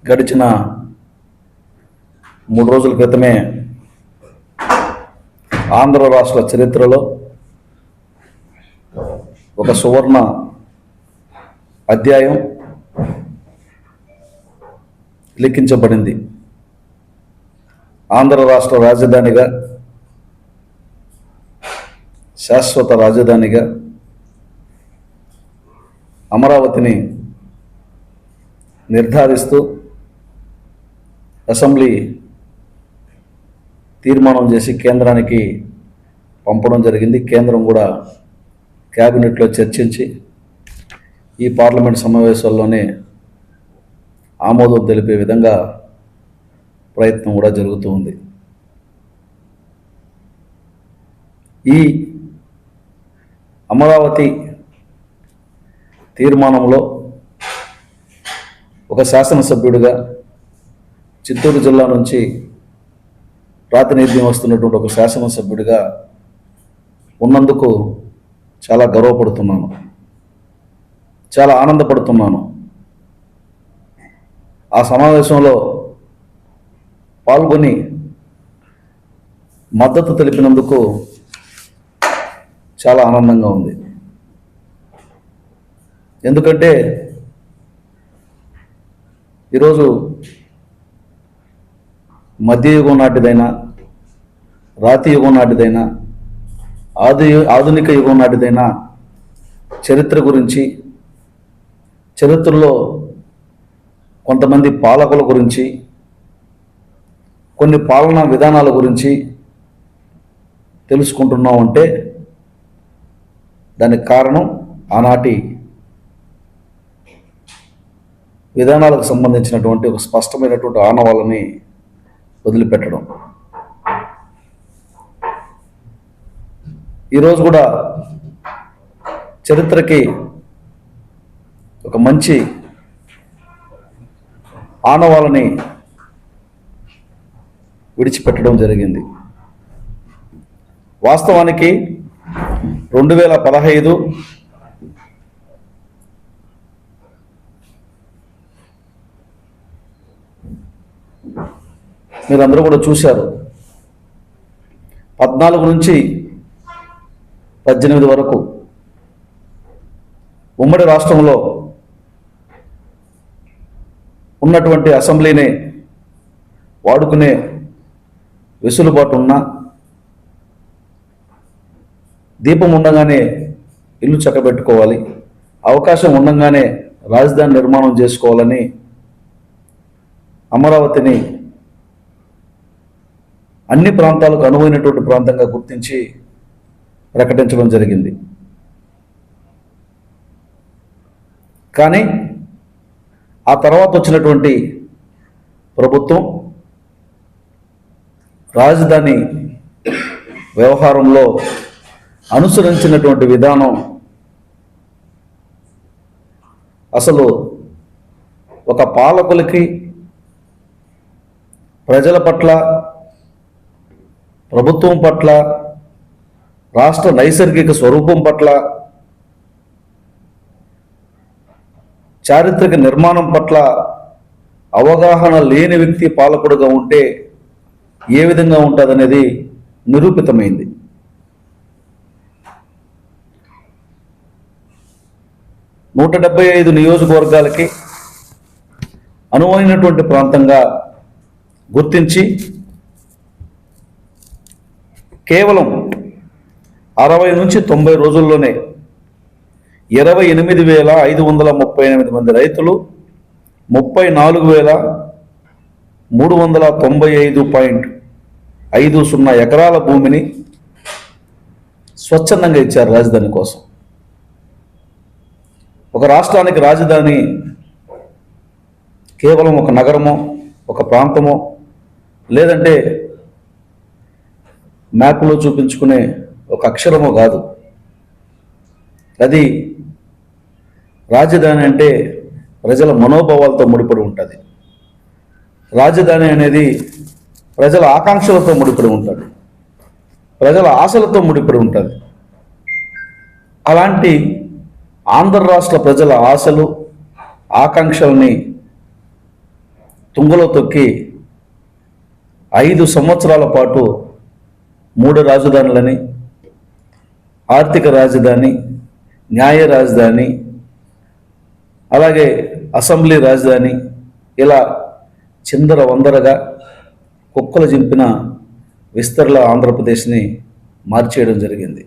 గడిచిన 3 రోజుల క్రితమే ఆంధ్ర రాష్ట్ర చరిత్రలో ఒక సువర్ణ అధ్యాయం లిఖించబడింది. ఆంధ్ర రాష్ట్ర రాజధానిగా, శాశ్వత రాజధానిగా అమరావతిని నిర్ధారిస్తూ అసెంబ్లీ తీర్మానం చేసి కేంద్రానికి పంపడం జరిగింది. కేంద్రం కూడా క్యాబినెట్లో చర్చించి ఈ పార్లమెంట్ సమావేశాల్లోనే ఆమోదం తెలిపే విధంగా ప్రయత్నం కూడా జరుగుతూ ఉంది. ఈ అమరావతి తీర్మానంలో ఒక శాసనసభ్యుడిగా చిత్తూరు జిల్లా నుంచి ప్రాతినిధ్యం వస్తున్నటువంటి ఒక శాసనసభ్యుడిగా ఉన్నందుకు చాలా గర్వపడుతున్నాను, చాలా ఆనందపడుతున్నాను. ఆ సమావేశంలో పాల్గొని మద్దతు తెలిపినందుకు చాలా ఆనందంగా ఉంది. ఎందుకంటే ఈరోజు మధ్యయుగం నాటిదైనా, రాతి యుగం నాటిదైనా, ఆధునిక యుగం నాటిదైనా చరిత్ర గురించి, చరిత్రలో కొంతమంది పాలకుల గురించి, కొన్ని పాలనా విధానాల గురించి తెలుసుకుంటున్నామంటే దానికి కారణం ఆనాటి విధానాలకు సంబంధించినటువంటి ఒక స్పష్టమైనటువంటి ఆనవాళ్ళని వదిలిపెట్టడం. ఈరోజు కూడా చరిత్రకి ఒక మంచి ఆనవాళ్ళని విడిచిపెట్టడం జరిగింది. వాస్తవానికి 2015 మీరందరూ కూడా చూశారు. 14 నుంచి 18 వరకు ఉమ్మడి రాష్ట్రంలో ఉన్నటువంటి అసెంబ్లీని వాడుకునే వెసులుబాటు ఉన్నా, దీపం ఉండగానే ఇల్లు చక్కబెట్టుకోవాలి, అవకాశం ఉండగానే రాజధాని నిర్మాణం చేసుకోవాలని అమరావతిని అన్ని ప్రాంతాలకు అనువైనటువంటి ప్రాంతంగా గుర్తించి ప్రకటించడం జరిగింది. కానీ ఆ తర్వాత వచ్చినటువంటి ప్రభుత్వం రాజధాని వ్యవహారంలో అనుసరించినటువంటి విధానం అసలు ఒక పాలకులకి, ప్రజల పట్ల, ప్రభుత్వం పట్ల, రాష్ట్ర నైసర్గిక స్వరూపం పట్ల, చారిత్రక నిర్మాణం పట్ల అవగాహన లేని వ్యక్తి పాలకుడుగా ఉంటే ఏ విధంగా ఉంటుందనేది నిరూపితమైంది. నూట 75 నియోజకవర్గాలకి అనువైనటువంటి ప్రాంతంగా గుర్తించి కేవలం 60 నుంచి 90 రోజుల్లోనే 28,538 మంది రైతులు 34,395.50 ఎకరాల భూమిని స్వచ్ఛందంగా ఇచ్చారు రాజధాని కోసం. ఒక రాష్ట్రానికి రాజధాని కేవలం ఒక నగరమో, ఒక ప్రాంతమో, లేదంటే మ్యాప్లో చూపించుకునే ఒక అక్షరమో కాదు. అది రాజధాని అంటే ప్రజల మనోభావాలతో ముడిపడి ఉంటుంది. రాజధాని అనేది ప్రజల ఆకాంక్షలతో ముడిపడి ఉంటుంది, ప్రజల ఆశలతో ముడిపడి ఉంటుంది. అలాంటి ఆంధ్ర రాష్ట్ర ప్రజల ఆశలు, ఆకాంక్షల్ని తుంగలో తొక్కి 5 సంవత్సరాల పాటు 3 రాజధానులని, ఆర్థిక రాజధాని, న్యాయ రాజధాని, అలాగే అసెంబ్లీ రాజధాని, ఇలా చిందర వందరగా కుక్కలు చింపిన విస్తరల ఆంధ్రప్రదేశ్ని మార్చేయడం జరిగింది.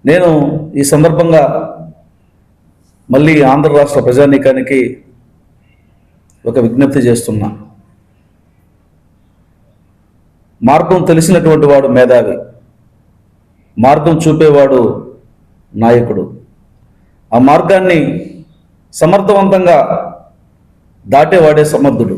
నేను ఈ సందర్భంగా మళ్ళీ ఆంధ్ర రాష్ట్ర ప్రజానీకానికి ఒక విజ్ఞప్తి చేస్తున్నా. మార్గం తెలిసినటువంటి వాడు మేధావి, మార్గం చూపేవాడు నాయకుడు. ఆ మార్గాన్ని సమర్థవంతంగా దాటేవాడే సమర్థుడు.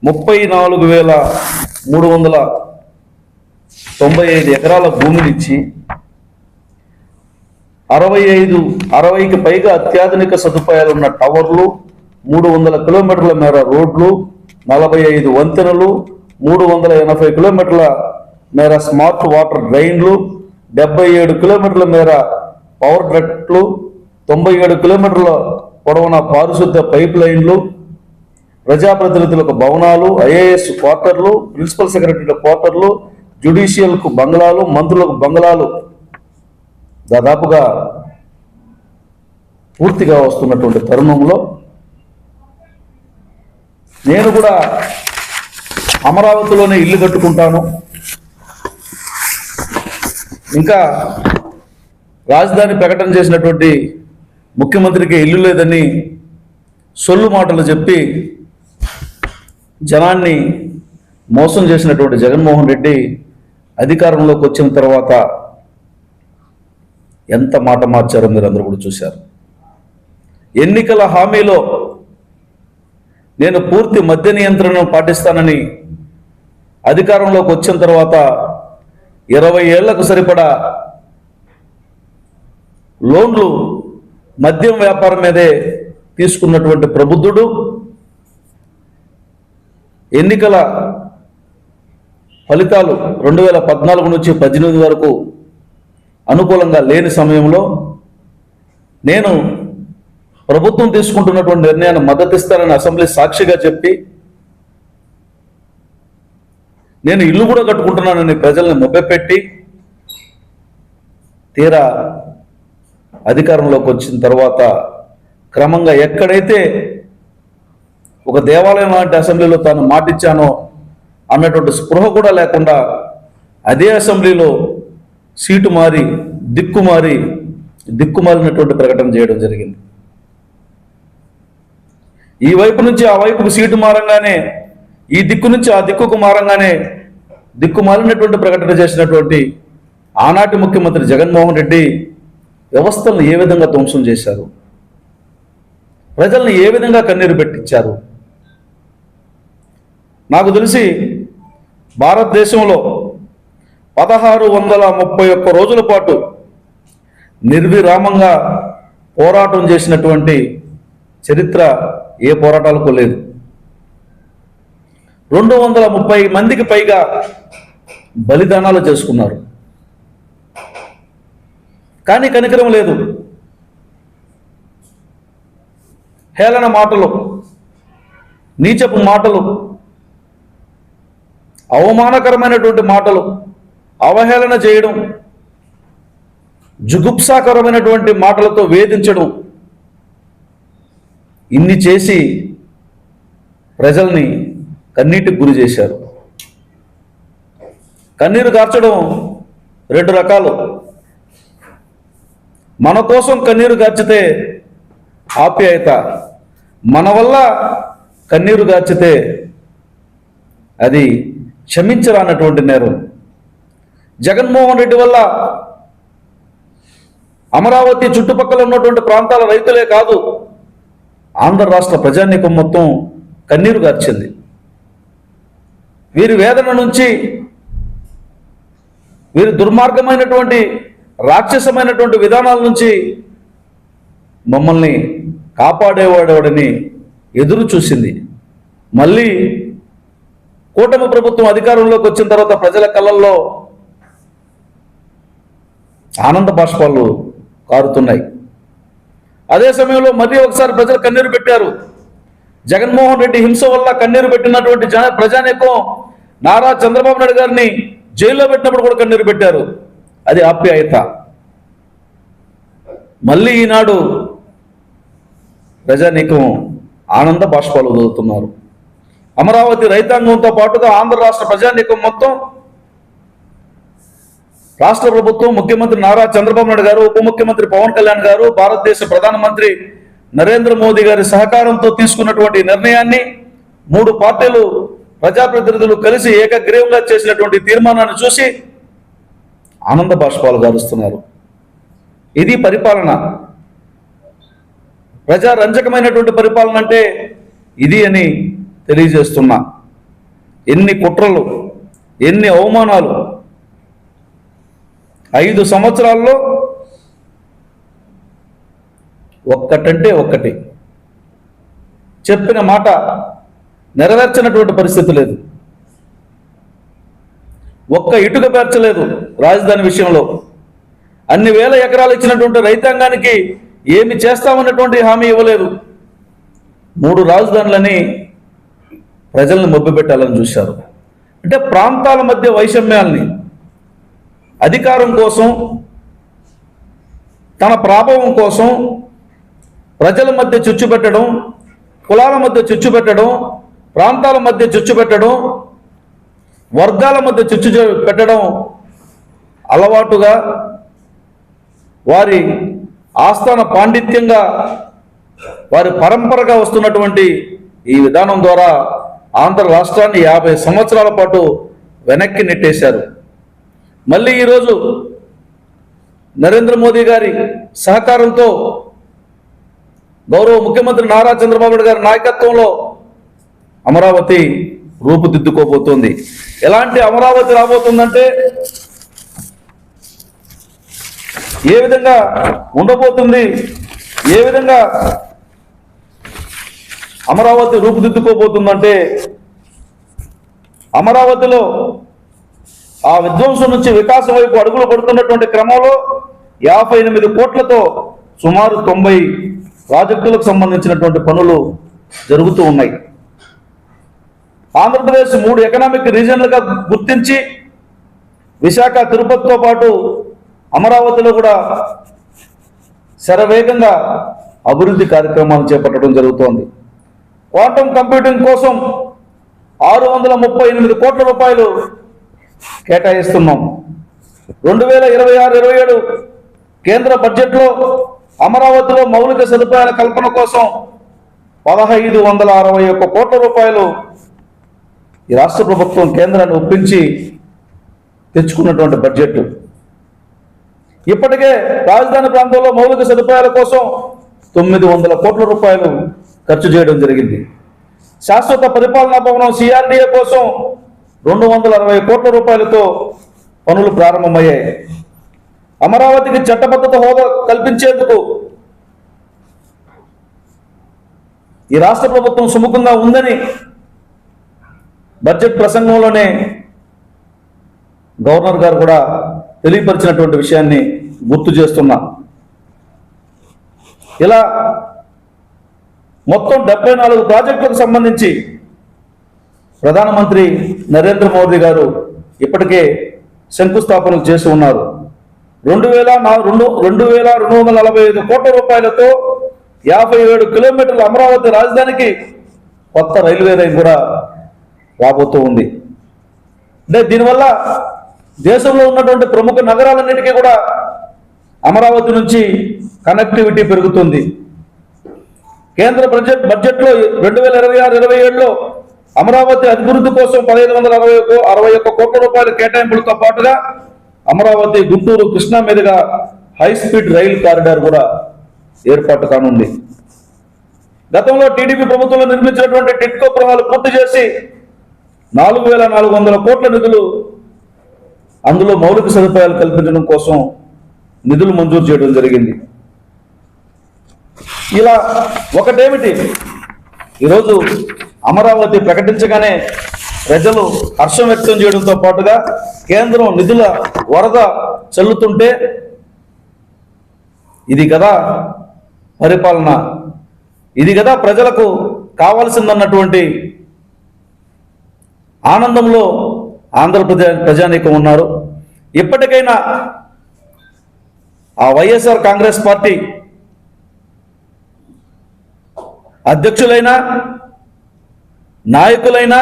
34,395 ఎకరాల భూమినిచ్చి 60కి పైగా అత్యాధునిక సదుపాయాలు ఉన్న టవర్లు, 300 కిలోమీటర్ల మేర రోడ్లు, 45 వంతెనలు, 380 కిలోమీటర్ల మేర స్మార్ట్ వాటర్ డ్రైన్లు, 77 కిలోమీటర్ల మేర పవర్ డక్ట్లు, 97 కిలోమీటర్ల పొడవున పారిశుద్ధ పైప్ లైన్లు, ప్రజాప్రతినిధులకు భవనాలు, ఐఏఎస్ క్వార్టర్లు, ప్రిన్సిపల్ సెక్రటరీల క్వార్టర్లు, జ్యుడిషియల్కు బంగ్లాలు, మంత్రులకు బంగ్లాలు దాదాపుగా పూర్తిగా వస్తున్నటువంటి తరుణంలో నేను కూడా అమరావతిలోనే ఇల్లు కట్టుకుంటాను, ఇంకా రాజధాని ప్రకటన చేసినటువంటి ముఖ్యమంత్రికి ఇల్లు లేదని సొల్లు మాటలు చెప్పి జనాన్ని మోసం చేసినటువంటి జగన్మోహన్ రెడ్డి అధికారంలోకి వచ్చిన తర్వాత ఎంత మాట మార్చారో మీరు అందరూ కూడా చూశారు. ఎన్నికల హామీలో నేను పూర్తి మద్య నియంత్రణను పాటిస్తానని అధికారంలోకి వచ్చిన తర్వాత 20 ఏళ్లకు సరిపడా లోన్లు మద్యం వ్యాపారం మీదే తీసుకున్నటువంటి ప్రబుద్ధుడు ఎన్నికల ఫలితాలు 2014 నుంచి 18 వరకు అనుకూలంగా లేని సమయంలో నేను ప్రభుత్వం తీసుకుంటున్నటువంటి నిర్ణయాన్ని మద్దతిస్తానని అసెంబ్లీ సాక్షిగా చెప్పి నేను ఇల్లు కూడా కట్టుకుంటున్నానని ప్రజల్ని మొబ్బెపెట్టి తీరా అధికారంలోకి వచ్చిన తర్వాత క్రమంగా ఎక్కడైతే ఒక దేవాలయం లాంటి అసెంబ్లీలో తాను మాటిచ్చానో అన్నటువంటి స్పృహ కూడా లేకుండా అదే అసెంబ్లీలో సీటు మారి దిక్కుమాలినటువంటి ప్రకటన చేయడం జరిగింది. ఈ వైపు నుంచి ఆ వైపుకు సీటు మారంగానే, ఈ దిక్కు నుంచి ఆ దిక్కుకు మారంగానే దిక్కుమాలినటువంటి ప్రకటన చేసినటువంటి ఆనాటి ముఖ్యమంత్రి జగన్మోహన్ రెడ్డి వ్యవస్థలను ఏ విధంగా ధ్వంసం చేశారు, ప్రజల్ని ఏ విధంగా కన్నీరు పెట్టించారు. నాకు తెలిసి భారతదేశంలో 1631 రోజుల పాటు నిర్విరామంగా పోరాటం చేసినటువంటి చరిత్ర ఏ పోరాటాలకు లేదు. 230 మందికి పైగా బలిదానాలు చేసుకున్నారు. కానీ కనికరం లేదు. హేళన మాటలు, నీచపు మాటలు, అవమానకరమైనటువంటి మాటలు, అవహేళన చేయడం, జుగుప్సాకరమైనటువంటి మాటలతో వేధించడం, ఇన్ని చేసి ప్రజల్ని కన్నీటికి గురి చేశారు. కన్నీరు కార్చడం 2 రకాలు. మన కోసం కన్నీరు కార్చితే ఆప్యాయత, మన వల్ల కన్నీరు కార్చితే అది క్షమించరానటువంటి నేరం. జగన్మోహన్ రెడ్డి వల్ల అమరావతి చుట్టుపక్కల ఉన్నటువంటి ప్రాంతాల రైతులే కాదు, ఆంధ్ర రాష్ట్ర ప్రజానీకం మొత్తం కన్నీరు కార్చింది. వీరి వేదన నుంచి, వీరి దుర్మార్గమైనటువంటి రాక్షసమైనటువంటి విధానాల నుంచి మమ్మల్ని కాపాడేవాడెవడని ఎదురు చూసింది. మళ్ళీ కూటమి ప్రభుత్వం అధికారంలోకి వచ్చిన తర్వాత ప్రజల కళ్ళల్లో ఆనంద బాష్పాలు కారుతున్నాయి. అదే సమయంలో మళ్ళీ ఒకసారి ప్రజలు కన్నీరు పెట్టారు. జగన్మోహన్ రెడ్డి హింస వల్ల కన్నీరు పెట్టినటువంటి ప్రజానీకం నారా చంద్రబాబు నాయుడు గారిని జైల్లో పెట్టినప్పుడు కూడా కన్నీరు పెట్టారు. అది ఆప్యాయత. మళ్ళీ ఈనాడు ప్రజానీకం ఆనంద బాష్పాలు వదులుతున్నారు. అమరావతి రైతాంగంతో పాటుగా ఆంధ్ర రాష్ట్ర ప్రజానీకం మొత్తం రాష్ట్ర ప్రభుత్వం, ముఖ్యమంత్రి నారా చంద్రబాబు నాయుడు గారు, ఉప ముఖ్యమంత్రి పవన్ కళ్యాణ్ గారు, భారతదేశ ప్రధానమంత్రి నరేంద్ర మోదీ గారి సహకారంతో తీసుకున్నటువంటి నిర్ణయాన్ని 3 పార్టీలు ప్రజాప్రతినిధులు కలిసి ఏకగ్రీవంగా చేసినటువంటి తీర్మానాన్ని చూసి ఆనంద బాష్పాలు గారుస్తున్నారు. ఇది పరిపాలన. ప్రజారంజకమైనటువంటి పరిపాలన అంటే ఇది అని తెలియజేస్తున్నా. ఎన్ని కుట్రలు, ఎన్ని అవమానాలు! 5 సంవత్సరాల్లో ఒక్కటంటే ఒక్కటి చెప్పిన మాట నెరవేర్చినటువంటి పరిస్థితి లేదు. ఒక్క ఇటుక పేర్చలేదు రాజధాని విషయంలో. అన్ని వేల ఎకరాలు ఇచ్చినటువంటి రైతాంగానికి ఏమి చేస్తామన్నటువంటి హామీ ఇవ్వలేదు. 3 రాజధానులని ప్రజల్ని మభ్యపెట్టాలని చూశారు. అంటే ప్రాంతాల మధ్య వైషమ్యాల్ని అధికారం కోసం, తన ప్రాభవం కోసం ప్రజల మధ్య చిచ్చు పెట్టడం, కులాల మధ్య చిచ్చు పెట్టడం, ప్రాంతాల మధ్య చిచ్చు పెట్టడం, వర్గాల మధ్య చిచ్చు పెట్టడం అలవాటుగా, వారి ఆస్థాన పాండిత్యంగా, వారి పరంపరగా వస్తున్నటువంటి ఈ విధానం ద్వారా ఆంధ్ర రాష్ట్రాన్ని 50 సంవత్సరాల పాటు వెనక్కి నెట్టేశారు. మళ్ళీ ఈరోజు నరేంద్ర మోదీ గారి సహకారంతో గౌరవ ముఖ్యమంత్రి నారా చంద్రబాబు నాయుడు గారి నాయకత్వంలో అమరావతి రూపుదిద్దుకోబోతోంది. ఎలాంటి అమరావతి రాబోతుందంటే, ఏ విధంగా ఉండబోతుంది, ఏ విధంగా అమరావతి రూపుదిద్దుకోబోతుందంటే, అమరావతిలో ఆ విధ్వంసం నుంచి వికాసం వైపు అడుగులు పడుతున్నటువంటి క్రమంలో 58 కోట్లతో సుమారు 90 ప్రాజెక్టులకు సంబంధించినటువంటి పనులు జరుగుతూ ఉన్నాయి. ఆంధ్రప్రదేశ్ 3 ఎకనామిక్ రీజన్లుగా గుర్తించి విశాఖ, తిరుపతితో పాటు అమరావతిలో కూడా శరవేగంగా అభివృద్ధి కార్యక్రమాలు చేపట్టడం జరుగుతోంది. క్వాంటమ్ కంప్యూటింగ్ కోసం 638 కోట్ల రూపాయలు కేటాయిస్తున్నాం. 2026-27 కేంద్ర బడ్జెట్లో అమరావతిలో మౌలిక సదుపాయాల కల్పన కోసం 1561 కోట్ల రూపాయలు ఈ రాష్ట్ర ప్రభుత్వం కేంద్రాన్ని ఒప్పించి తెచ్చుకున్నటువంటి బడ్జెట్. ఇప్పటికే రాజధాని ప్రాంతంలో మౌలిక సదుపాయాల కోసం 900 కోట్ల రూపాయలు ఖర్చు చేయడం జరిగింది. శాశ్వత పరిపాలనా భవనం CRDA కోసం 260 కోట్ల రూపాయలతో పనులు ప్రారంభమయ్యాయి. అమరావతికి చట్టబద్ధత హోదా కల్పించేందుకు ఈ రాష్ట్ర ప్రభుత్వం సుముఖంగా ఉందని బడ్జెట్ ప్రసంగంలోనే గవర్నర్ గారు కూడా తెలియపరిచినటువంటి విషయాన్ని గుర్తు చేస్తున్నా. ఇలా మొత్తం 74 ప్రాజెక్టులకు సంబంధించి ప్రధానమంత్రి నరేంద్ర మోదీ గారు ఇప్పటికే శంకుస్థాపనలు చేసి ఉన్నారు. 2245 కోట్ల రూపాయలతో 57 కిలోమీటర్ల అమరావతి రాజధానికి కొత్త రైల్వే లైన్ కూడా రాబోతూ ఉంది. అంటే దీనివల్ల దేశంలో ఉన్నటువంటి ప్రముఖ నగరాలన్నిటికీ కూడా అమరావతి నుంచి కనెక్టివిటీ పెరుగుతుంది. కేంద్ర బడ్జెట్లో 2026-27లో అమరావతి అభివృద్ధి కోసం 1561 కోట్ల రూపాయల కేటాయింపులతో పాటుగా అమరావతి, గుంటూరు, కృష్ణా మీదుగా హై స్పీడ్ రైలు కారిడార్ కూడా ఏర్పాటు కానుంది. గతంలో టీడీపీ ప్రభుత్వంలో నిర్మించినటువంటి టిట్కో గృహాలు పూర్తి చేసి 4400 కోట్ల నిధులు అందులో మౌలిక సదుపాయాలు కల్పించడం కోసం నిధులు మంజూరు చేయడం జరిగింది. ఇలా ఒకటేమిటి, ఈరోజు అమరావతి ప్రకటించగానే ప్రజలు హర్షం వ్యక్తం చేయడంతో పాటుగా కేంద్రం నిధుల వరద చల్లుతుంటే ఇది కదా పరిపాలన, ఇది కదా ప్రజలకు కావాల్సిందన్నటువంటి ఆనందంలో ఆంధ్రప్రదేశ్ ప్రజానీకం ఉన్నారు. ఇప్పటికైనా ఆ వైఎస్ఆర్ కాంగ్రెస్ పార్టీ అధ్యక్షులైనా నాయకులైనా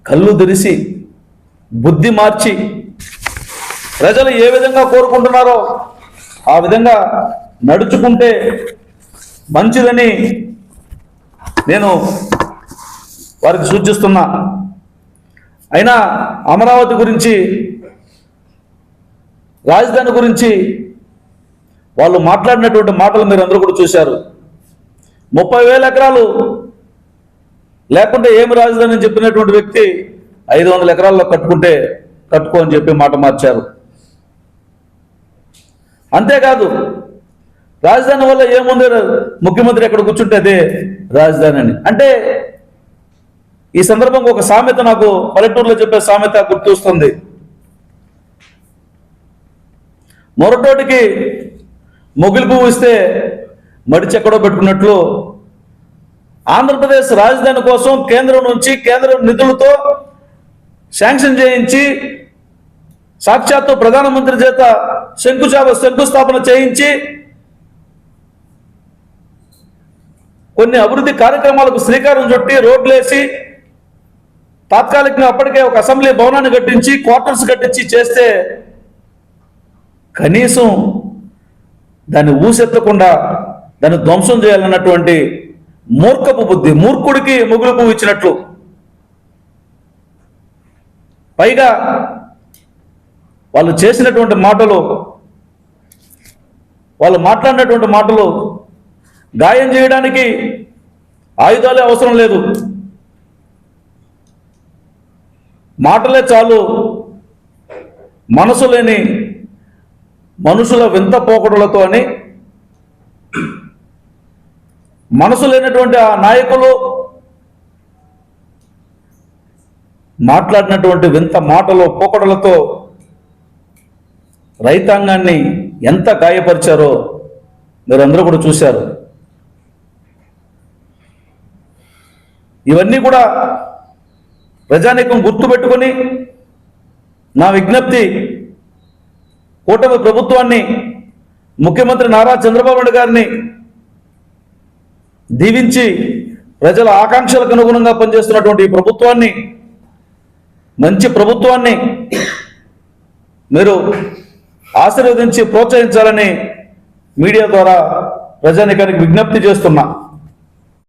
కళ్ళు తెరిచి బుద్ధి మార్చి ప్రజలు ఏ విధంగా కోరుకుంటున్నారో ఆ విధంగా నడుచుకుంటే మంచిదని నేను వారికి సూచిస్తున్నా. అయినా అమరావతి గురించి, రాజధాని గురించి వాళ్ళు మాట్లాడినటువంటి మాటలు మీరు అందరూ కూడా చూశారు. 30,000 ఎకరాలు లేకుంటే ఏమి రాజధాని అని చెప్పినటువంటి వ్యక్తి 500 ఎకరాల్లో కట్టుకుంటే కట్టుకో అని చెప్పి మాట మార్చారు. అంతేకాదు రాజధాని వల్ల ఏముంది, ముఖ్యమంత్రి ఎక్కడ కూర్చుంటే అదే రాజధాని అని. అంటే ఈ సందర్భంగా ఒక సామెత నాకు పల్లెటూరులో చెప్పే సామెత గుర్తొస్తుంది. మొరటోటికి మొగిలి పువ్వు ఇస్తే మడిచెక్కడో పెట్టుకున్నట్లు ఆంధ్రప్రదేశ్ రాజధాని కోసం కేంద్రం నుంచి కేంద్ర నిధులతో శాంక్షన్ చేయించి సాక్షాత్తు ప్రధానమంత్రి చేత శంకుస్థాపన చేయించి కొన్ని అభివృద్ధి కార్యక్రమాలకు శ్రీకారం చుట్టి రోడ్లేసి తాత్కాలికంగా అప్పటికే ఒక అసెంబ్లీ భవనాన్ని కట్టించి క్వార్టర్స్ కట్టించి చేస్తే కనీసం దాన్ని ఊసెత్తకుండా దాన్ని ధ్వంసం చేయాలన్నటువంటి మూర్ఖపు బుద్ధి, మూర్ఖుడికి మొగులు పువ్వు ఇచ్చినట్లు. పైగా వాళ్ళు చేసినటువంటి మాటలు, వాళ్ళు మాట్లాడినటువంటి మాటలు గాయం చేయడానికి ఆయుధాలే అవసరం లేదు, మాటలే చాలు. మనసు లేని మనుషుల వింత పోకడలతో అని మనసు లేనటువంటి ఆ నాయకులు మాట్లాడినటువంటి వింత మాటలు పోకడలతో రైతాంగాన్ని ఎంత గాయపరిచారో మీరందరూ కూడా చూశారు. ఇవన్నీ కూడా ప్రజానీకం గుర్తుపెట్టుకొని నా విజ్ఞప్తి, కూటమి ప్రభుత్వాన్ని, ముఖ్యమంత్రి నారా చంద్రబాబు నాయుడు గారిని దీవించి ప్రజల ఆకాంక్షలకు అనుగుణంగా పనిచేస్తున్నటువంటి ఈ ప్రభుత్వాన్ని, మంచి ప్రభుత్వాన్ని మీరు ఆశీర్వదించి ప్రోత్సహించాలని మీడియా ద్వారా ప్రజానీకానికి విజ్ఞప్తి చేస్తున్నా.